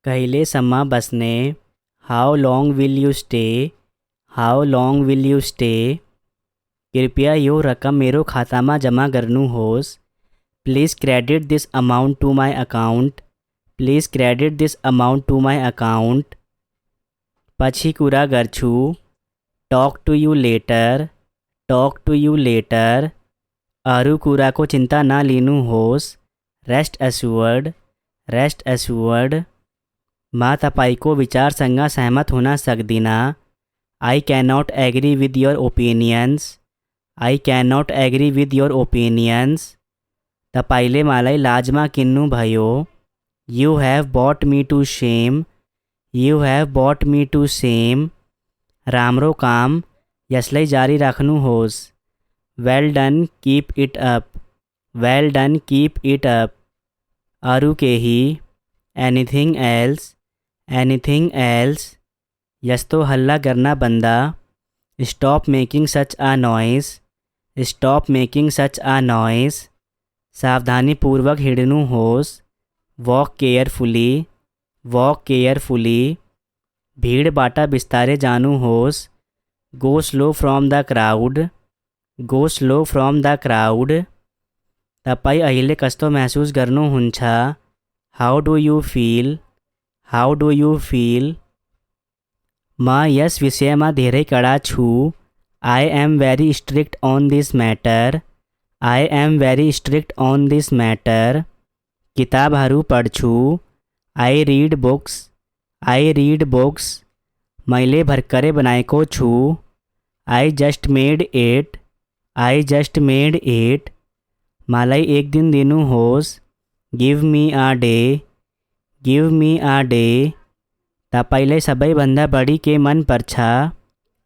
कहिलेसम्म बस्ने? How long will you stay? How long will you stay? कृपया यो रकम मेरो खातामा जमा गर्नुहोस्। Please credit this amount to my account. Please credit this amount to my account. पछि कुरा गर्छु। Talk to you later. Talk to you later. अरू कुराको चिन्ता नलिनुहोस्। Rest assured. Rest assured. म तपाईँको विचारसँग सहमत हुन सक्दिनँ। I cannot agree with your opinions. I cannot agree with your opinions. तपाईँले मलाई लाजमा किन्नुभयो। You have bought me to shame. You have bought me to shame. राम्रो काम, यसलाई जारी राख्नुहोस्। Well done, keep it up. Well done, keep it up. अरू केही? Anything else? Anything else? यस्तो हल्ला गर्न बन्द। Stop making such a noise. Stop making such a noise. सावधानीपूर्वक हिँड्नुहोस्। Walk carefully. Walk carefully. भीडबाट बिस्तारै जानुहोस्। Go slow from the crowd. Go slow from the crowd. तपाईँ अहिले कस्तो महसुस गर्नुहुन्छ? How do you feel? How do you feel? म यस विषयमा धेरै कडा छु। I am very strict on this matter. I am very strict on this matter. किताबहरू पढ्छु। I read books. I read books. मैले भर्खरै बनाएको छु। I just made it. I just made it. मलाई एक दिन दिनुहोस्। Give me a day. Give me a day. तपाईँलाई सबैभन्दा बढी के मन पर्छ?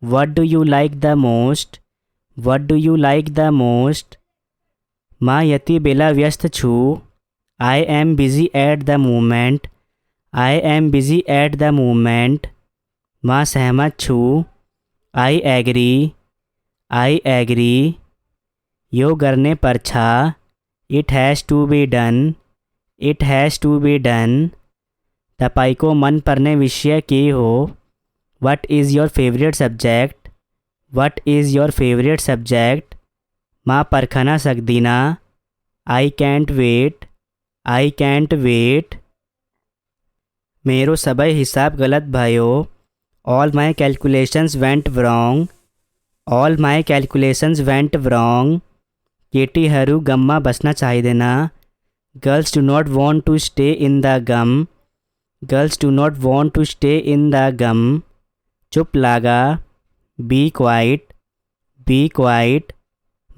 What do you like the most? What do you like the most? म यति बेला व्यस्त छु। I am busy at the moment. I am busy at the moment. म सहमत छु। I agree. I agree. यो गर्ने पर्छ। It has to be done. It has to be done. तपाईँको मनपर्ने विषय के हो? What is your favourite subject? What is your favourite subject? म पर्खन सक्दिनँ। I can't wait. I can't wait. मेरो सबै हिसाब गलत भयो। All my calculations went wrong। All my calculations went wrong। केटीहरू गममा बस्न चाहिँदैन। Girls do not want to stay in the gum. Girls do not want to stay in the gum. चुप लागा। Be quiet. Be quiet.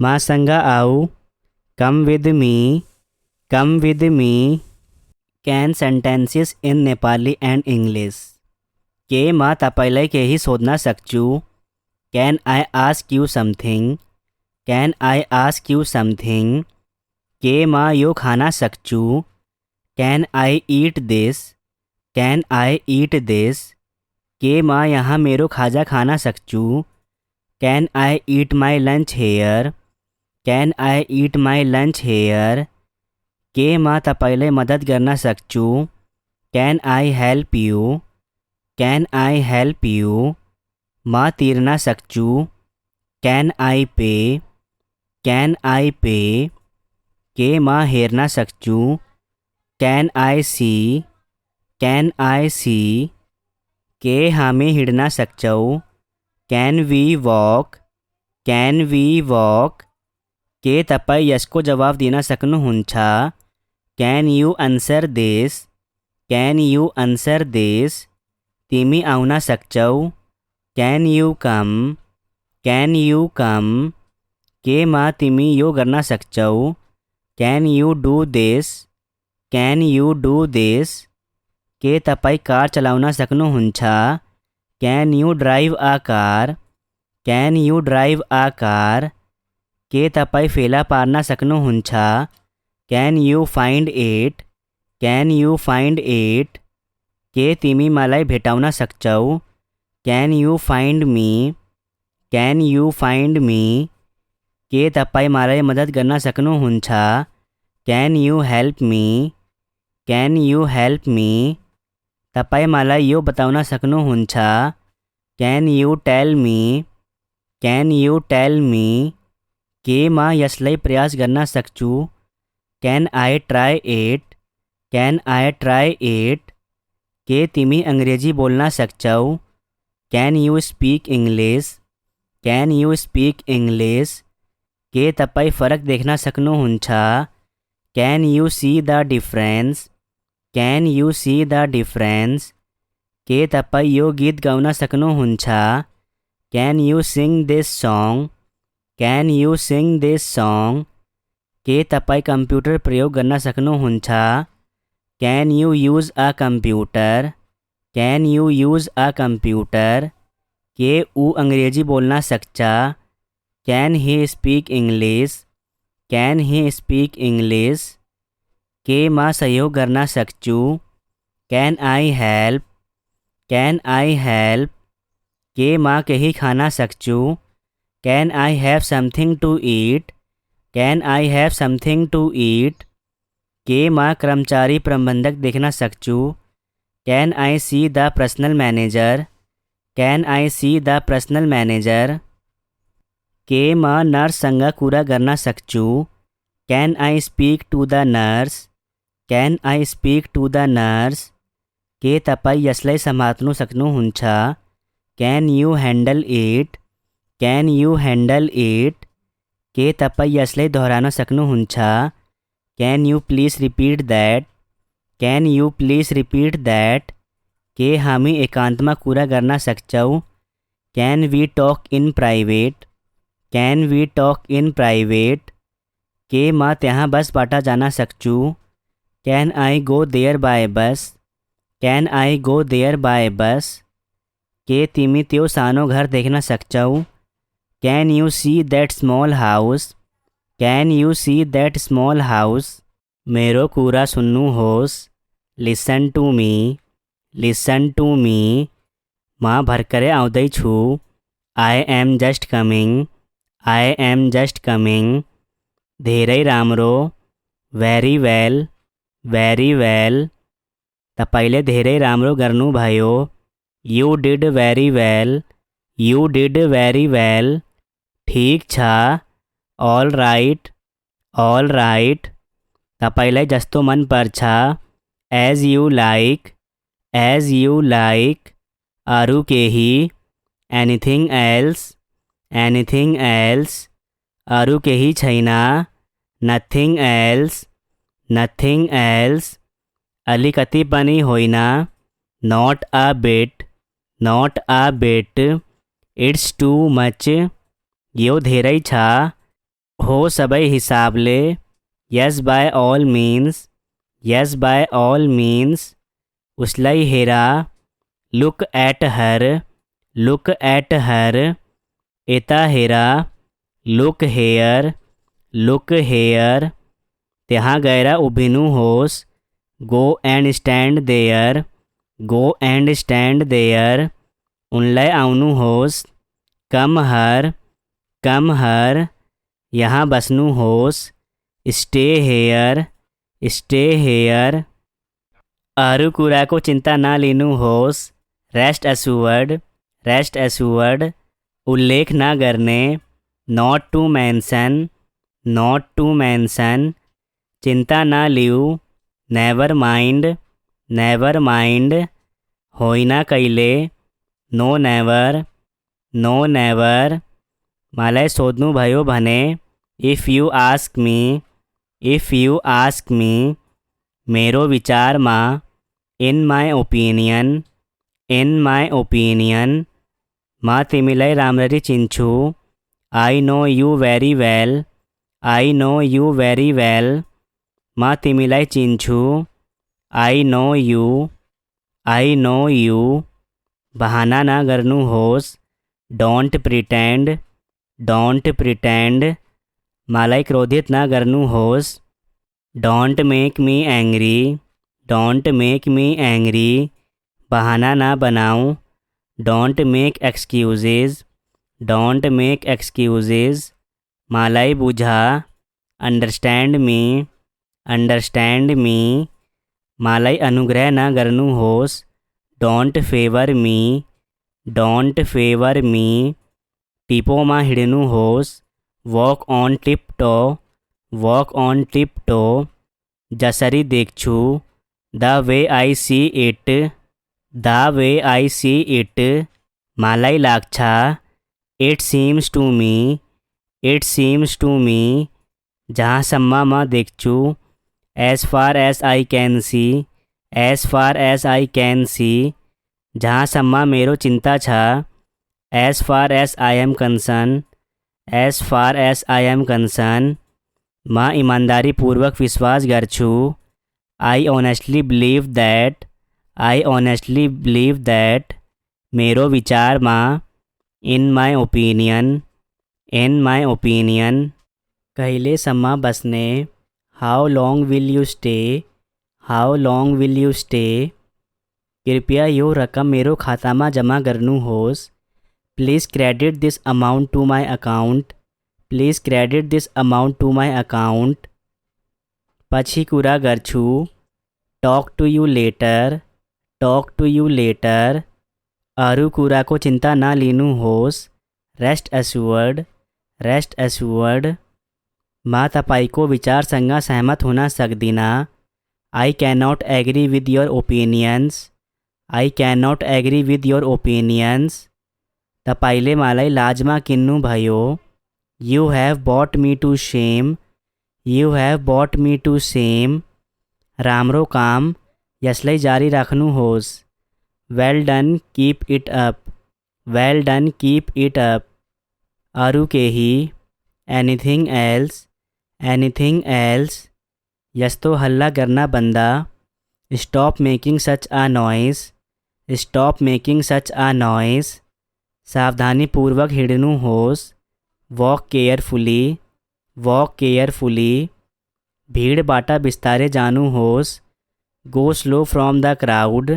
मसँग आऊ। Come with me. Come with me. Can sentences in Nepali and English. के म तपाईँलाई केही सोध्न सक्छु? Can I ask you something? Can I ask you something? के म यो खान सक्छु? Can I eat this? Can I eat this? के म यहाँ मेरो खाजा खान सक्छु? Can I eat my lunch here? Can I eat my lunch here? के म तपाईँलाई मद्दत गर्न सक्छु? Can I help you? Can I help you? म तिर्न सक्छु। कैन आई पे? कैन आई पे? के म हेर्न सक्छु? Can I see? Can I see? के हामी हिँड्न सक्छौँ? Can we walk? Can we walk? के तपाईँ यसको जवाफ दिन सक्नुहुन्छ? Can you answer this? Can you answer this? तिमी आउन सक्छौ? Can you come? Can you come? के म तिमी यो गर्न सक्छौ? Can you do this? Can you do this? के तपाईँ कार चलाउन सक्नुहुन्छ? Can you drive a car? Can you drive a car? के तपाईँ फेला पार्न सक्नुहुन्छ? Can you find it? Can you find it? के तिमी मलाई भेटाउन सक्छौ? Can you find me? Can you find me? के तपाईँ मलाई मद्दत गर्न सक्नुहुन्छ? Can you help me? Can you help me? तपाईँ मलाई यो बताउन सक्नुहुन्छ? Can you tell me? Can you tell me? के म यसलाई प्रयास गर्न सक्छु? Can I try it? Can I try it? के तिमी अङ्ग्रेजी बोल्न सक्छौ? Can you speak English? Can you speak English? के तपाईँ फरक देख्न सक्नुहुन्छ? Can you see the difference? Can you see the difference? के तपाईँ यो गीत गाउन सक्नुहुन्छ? Can you sing this song? Can you sing this song? के तपाईँ कम्प्युटर प्रयोग गर्न सक्नुहुन्छ? Can you use a computer? Can you use a computer? के ऊ अङ्ग्रेजी बोल्न सक्छ? Can he speak English? Can he speak English? के म सहयोग गर्न सक्छु? Can I help? Can I help? के म केही खान सक्छु? Can I have something to it? Can I have something to it? के म कर्मचारी प्रबन्धक देख्न सक्छु? Can I see the personal manager? Can I see the personal manager? के म नर्ससँग कुरा गर्न सक्छु? Can I speak to the nurse? Can I speak to the nurse? के तपाईँ यसलाई सम्हाल्नु सक्नुहुन्छ? Can you handle it? Can you handle it? के तपाईँ यसलाई दोहोऱ्याउन सक्नुहुन्छ? Can you please repeat that? Can you please repeat that? के हामी एकान्तमा कुरा गर्न सक्छौँ? Can we talk in private? Can we talk in private? के म त्यहाँ बसबाट जान सक्छु? Can I go there by bus? Can I go there by bus? के तिमी त्यो सानो घर देख्न सक्छौ? Can you see that small house? Can you see that small house? मेरो कुरा सुन्नुहोस्। Listen to me. Listen to me. म भर्खरै आउँदैछु। I am just coming. I am just coming. धेरै राम्रो। Very well. Very well. तपाईँले धेरै राम्रो गर्नुभयो। You did very well. You did very well. ठिक छ। All right. All right. तपाईँलाई जस्तो मन पर्छ। As you like. As you like. अरू केही? Anything else. Anything else. अरू केही छैन? Nothing else. Nothing else. अलिकति पनि होइन। Not a bit. Not a bit. It's too much. यो धेरै छ। हो सबै हिसाबले। Yes by all means. Yes by all means. उसलाई हेर। Look at her. Look at her. यता हेर। Look here. Look here. त्यहाँ गएर उभिनुहोस्। Go and stand there. Go and stand there. उनलाई आउनुहोस्। Come her. कम हर। यहाँ बस्नुहोस्। Stay here. Stay here. अरू कुराको चिन्ता नलिनुहोस्। Rest assured. Rest assured. उल्लेख नगर्ने। Not to mention. Not to mention. चिन्ता नलिऊ। Never mind. Never mind. होइन कहिले। No never. No never. मलाई सोध्नुभयो भने। If you ask me. If you ask me. मेरो विचारमा। In my opinion. In my opinion. म तिमीलाई राम्ररी चिन्छु। I know you very well. I know you very well. म तिमीलाई चिन्छु। I know you. I know you. बहाना नगर्नुहोस्। Don't pretend. Don't pretend. मलाई क्रोधित नगर्नुहोस्। Don't make me angry. Don't make me angry. बहाना न बनाऊ। Don't make excuses. Don't make excuses. मलाई बुझ। Understand me. Understand me. मलाई अनुग्रह नगर्नुहोस्। Don't favour me, don't favour me. टीपो मा हिडनू होस, walk on tiptoe, walk on tiptoe. जसरी देखछु, the way I see it, the way I see it. मालाई लागछा, it seems to me, it seems to me. जहाँ सम्मा मा देखछु, as far as I can see, as far as I can see. जहाँ सम्मा मेरो चिंता छा, as far as I am concern, as far as I am concern. माँ ईमानदारी पूर्वक विश्वास करछु, I honestly believe that, I honestly believe that. मेरो विचार माँ, इन my opinion, in my opinion. कहिले सम्मा बसने, how long will you stay, how long will you stay. कृपया यो रकम मेरो खातामा जमा गर्नु होस्। Please credit this amount to my account, please credit this amount to my account. पछि कुरा गर्छु, talk to you later, talk to you later. अरू कुरा को चिंता ना लिनु होस्, रेस्ट एस्योर्ड, रेस्ट एस्योर्ड। माँ तपाईको विचारसँग सहमत हुन सक्दिनँ। I can not agree with your opinions, I can not agree with your opinions. तपाईले मलाई लाजमा किन्नु भयो। You have bought me to shame, you have bought me to shame. राम्रो काम, यसलाई जारी राख्नु होस्। Well done, keep it up, well done, keep it up. अरू केही, एनीथिंग एल्स, एनीथिंग एल्स। यस्तो हल्ला करना बंदा, स्टॉप मेकिंग सच आ नॉइस, स्टॉप मेकिंग सच आ नॉइस। सावधानी पूर्वक हिडनू होस, वॉक केयरफुली, वॉक केयरफुली। भीड़ बाटा बिस्तारे जानू होस, go slow from the crowd,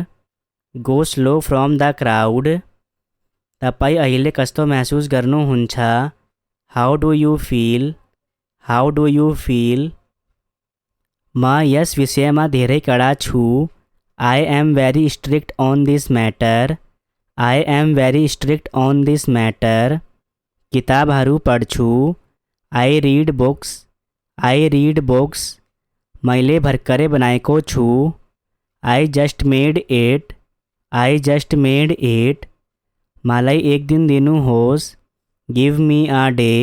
go slow from the crowd. तपाई अहिले कस्तो महसूस गर्नुहुन्छ, how do you feel, how do you feel. म यस विषयमा धेरै कडा छु। I am very strict on this matter, I am very strict on this matter. किताबहरू पढ्छु, I read books, I read books. मैले भर्खरै बनाएको छु, I just made it, I just made it. मलाई एक दिन दिनु होस्, give me a day,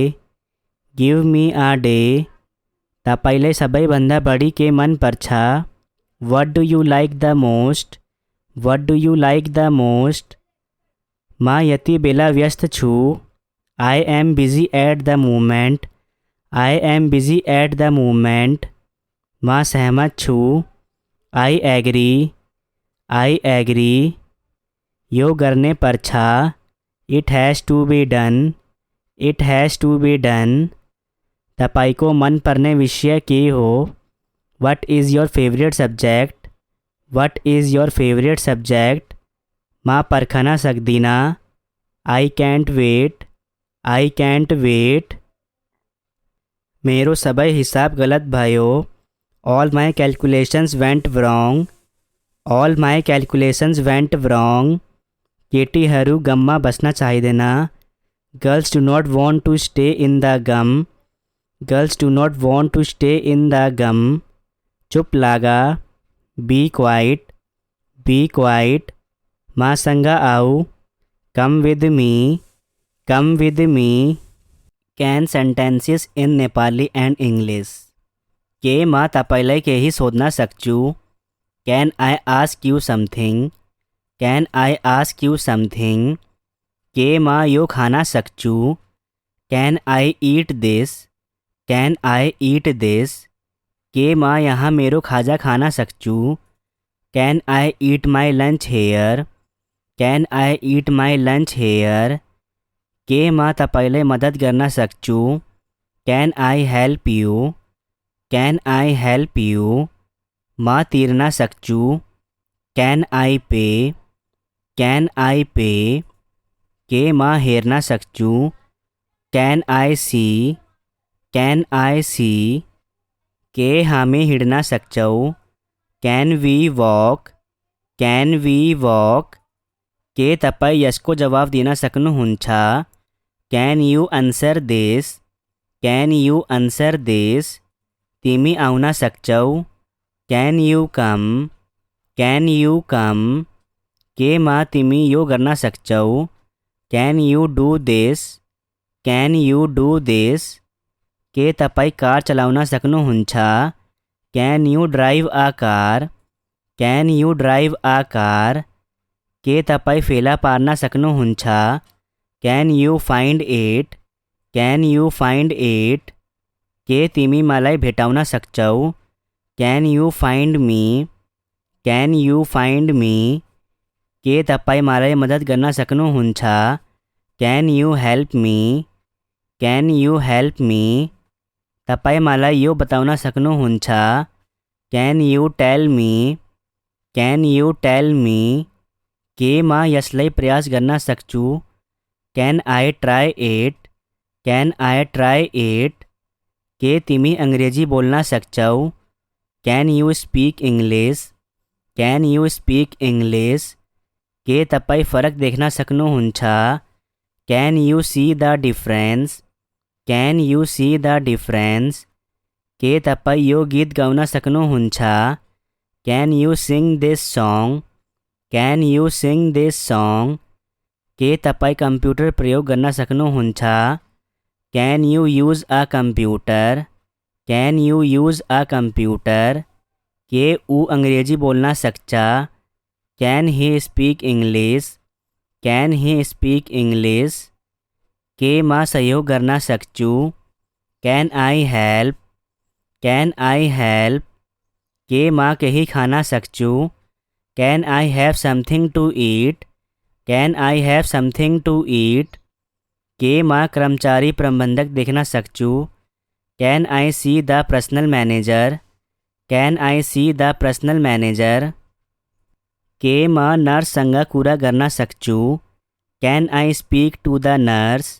give me a day. तपाईलाई सबैभन्दा बढी के मन पर्छ, what do you like the most, what do you like the most. म यति बेला व्यस्त छु, I am busy at the moment, I am busy at the moment. म सहमत छु, आई एग्री, आई एग्री। यो गर्ने पर्छ, it has to be done, it has to be done. तपाईको मन पर्ने विषय के हो, what is your favourite subject, what is your favourite subject. म पर्खन सक्दिनँ, I can't wait, I can't wait. मेरो सबै हिसाब गलत भयो, all my calculations went wrong, all my calculations went wrong। केटीहरू गममा बस्न चाहिँदैन, girls do not want to stay in the gum, girls do not want to stay in the gum. चुप लागा, बी क्वाइट, बी क्वाइट। मसँग आऊ, come with me, come with me. Can sentences in Nepali and English. के म तपाईलाई केही सोध्न सक्छु, can I ask you something, can I ask you something. के म यो खाना सक्छु, can I eat this, can I eat this. के म यहाँ मेरो खाजा खान सक्छु, can I eat my lunch here, can I eat my lunch here. के म तपाईलाई मद्दत गर्न सक्छु, can I help you, can I help you. म तिर्न सक्छु, कैन आई पे, कैन आई पे। के म हेर्न सक्छु, can I see, can I see. के हामी हिँड्न सक्छौँ, can we walk, can we walk के तपाईँ यसको जवाब दिन सक्नुहुन्छ can you answer this can you answer this तिमी आउन सक्छौ कैन यू कम केमा तिमी यो गर्न सक्छौ कैन यू डू दिस के तपाईँ कार चलाउन सक्नुहुन्छ can you drive a car के तपाईँ फेला पार्न सक्नुहुन्छ कैन यू फाइन्ड इट के तिमी मलाई भेटाउन सक्छौ कैन यू फाइन्ड मी के तपाईँ मलाई मद्दत गर्न सक्नुहुन्छ कैन यू हेल्प मी तपाईँ मलाई यो बताउन सक्नुहुन्छ कैन यू टेल मी के म यसलाई प्रयास गर्न सक्छु कैन आई ट्राई इट के तिमी अंग्रेजी बोल्न सक्छौ कैन यू स्पीक इंग्लिश के तपाईँ फरक देख्न सक्नुहुन्छ can you see the difference के तपाईँ यो गीत गाउन सक्नुहुन्छ can you sing this song के तपाईँ कंप्यूटर प्रयोग गर्न सक्नुहुन्छ can you use a computer के ऊ अंग्रेजी बोल्न सक्छ कैन ही स्पीक इंग्लिश के म सहयोग गर्न सक्छु कैन आई हेल्प के म केही खान सक्छु can I have something to eat के म कर्मचारी प्रबंधक देखना सक्छु can I see the personal manager के म नर्ससँग कुरा गर्न सक्छु can I speak to the nurse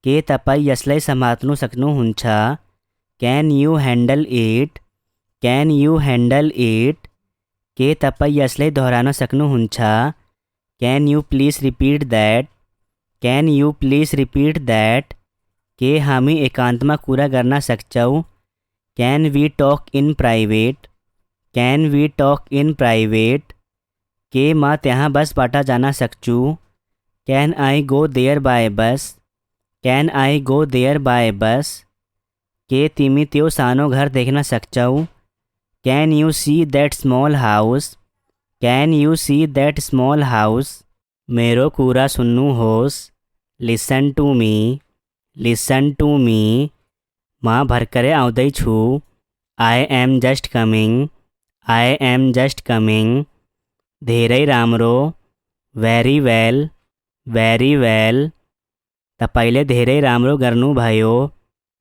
के तपाईँ यसलाई सम्हाल्नु सक्नुहुन्छ कैन यू हैंडल इट के तपाईँ यसलाई दोहोर्याउन सक्नुहुन्छ can you please repeat that के हामी एकान्तमा कुरा गर्न सक्छौ can we talk in private के म त्यहाँ बसबाट जान सक्छु can I go there by bus के तिमी त्यो सानो घर देख्न सक्छौ can you see that small house मेरो कुरा सुन्नुहोस् लिसन टू मी म भर्खरै आउँदैछु आई एम जस्ट कमिङ धेरै राम्रो भेरी वेल तपाईले धेरै राम्रो गर्नुभयो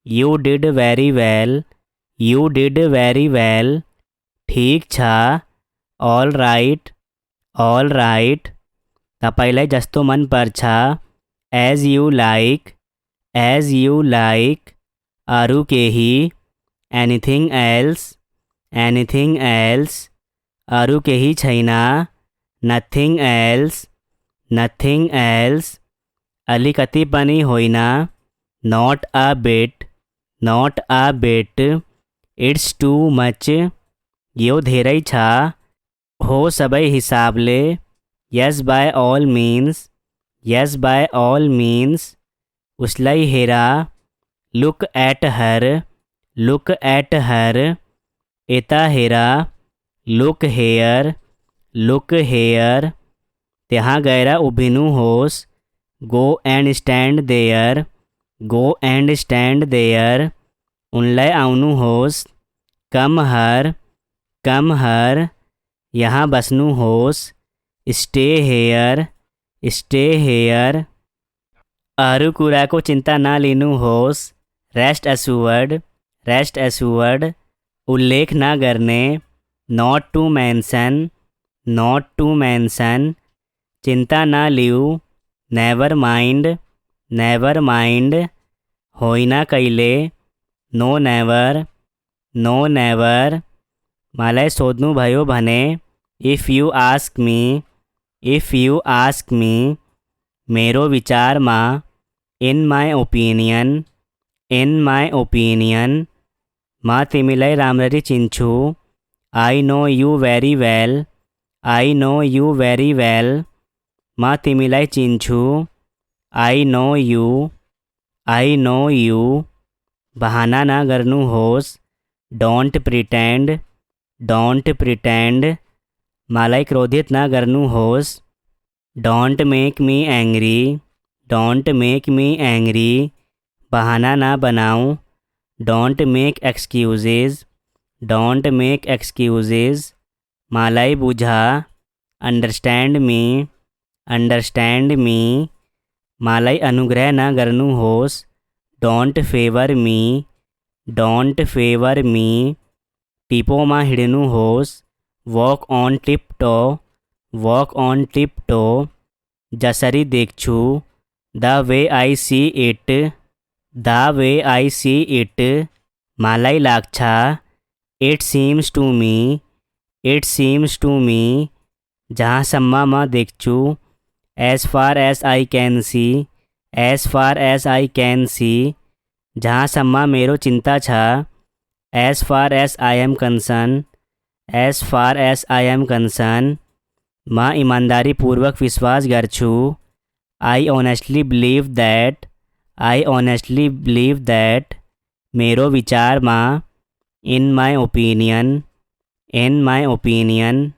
यू डिड भेरी वेल ठीक छ ऑल राइट तपाईलाई जस्तो मन पर्छ एज यू लाइक अरू केही एनिथिङ एल्स अरू केही छैन नथिङ एल्स अलिकति पनि होइन not a bit it's too much यो धेरै छ हो सबै हिसाबले यस बाय ऑल मीन्स उसलाई हेर लुक एट हर यता हेर लुक हेयर त्यहाँ गएर उभिनुहोस् गो एन्ड स्ट्यान्ड देयर उनलाई आउनुहोस् कम हर यहाँ बस्नुहोस् स्टे हेयर अरू कुराको चिन्ता नलिनुहोस् रेस्ट एस्युर्ड उल्लेख नगर्ने नॉट टू मेंशन चिंता ना लिऊ नेवर माइंड होइन कहिले नो नेवर मलाई सोध्नु भयो भने इफ़ यू आस्क मी मेरो विचारमा इन माई ओपिनियन म तिमीलाई राम्ररी चिन्छु I know you very well म तिमीलाई चिन्छु आई नो यू बहाना ना गर्नुहोस् डोन्ट प्रिटेन्ड मलाई क्रोधित ना गर्नुहोस् डोन्ट मेक मी एंग्री बहाना ना बनाऊं डोन्ट मेक एक्सक्यूजेज मलाई बुझा अंडरस्टैंड मी मलाई अनुग्रह ना गर्नुहोस् डोन्ट फेवर मी टीपोमा हिँड्नुहोस् वॉक ऑन टिप टो जसरी देख्छु the way I see it मलाई लाग्छ इट सीम्स टू मी जहाँसम्म म देख्छु as far as I can see जहाँसम्म मेरो चिन्ता छ as far as I am concern म ईमानदारीपूर्वक विश्वास गर्छु आई ऑनेस्टली बिलीव दैट मेरो विचारमा इन माई ओपिनियन